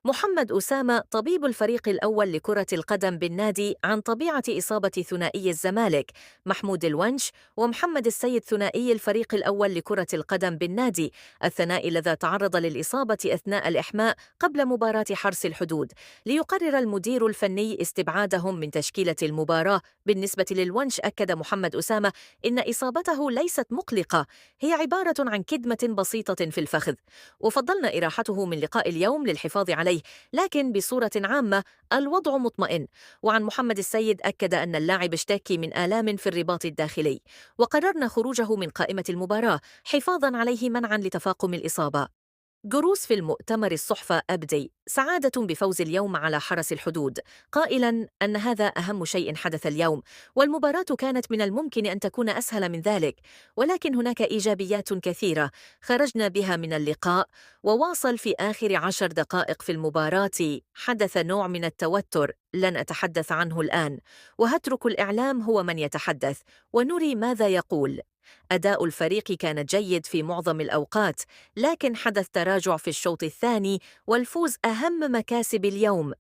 محمد أسامة طبيب الفريق الأول لكرة القدم بالنادي عن طبيعة إصابة ثنائي الزمالك محمود الونش ومحمد السيد ثنائي الفريق الأول لكرة القدم بالنادي الثنائي الذي تعرض للإصابة أثناء الإحماء قبل مباراة حرس الحدود ليقرر المدير الفني استبعادهم من تشكيلة المباراة. بالنسبة للونش أكد محمد أسامة إن إصابته ليست مقلقة، هي عبارة عن كدمة بسيطة في الفخذ، وفضلنا إراحته من لقاء اليوم للحفاظ عليه، لكن بصورة عامة الوضع مطمئن. وعن محمد السيد أكد أن اللاعب اشتكي من آلام في الرباط الداخلي، وقررنا خروجه من قائمة المباراة حفاظا عليه منعا لتفاقم الإصابة. جروس في المؤتمر الصحفة أبدي سعادة بفوز اليوم على حرس الحدود، قائلا أن هذا أهم شيء حدث اليوم، والمباراة كانت من الممكن أن تكون أسهل من ذلك، ولكن هناك إيجابيات كثيرة خرجنا بها من اللقاء. وواصل في آخر 10 دقائق في المباراة حدث نوع من التوتر لن أتحدث عنه الآن، وهترك الإعلام هو من يتحدث ونري ماذا يقول. أداء الفريق كان جيد في معظم الأوقات، لكن حدث تراجع في الشوط الثاني، والفوز أهم مكاسب اليوم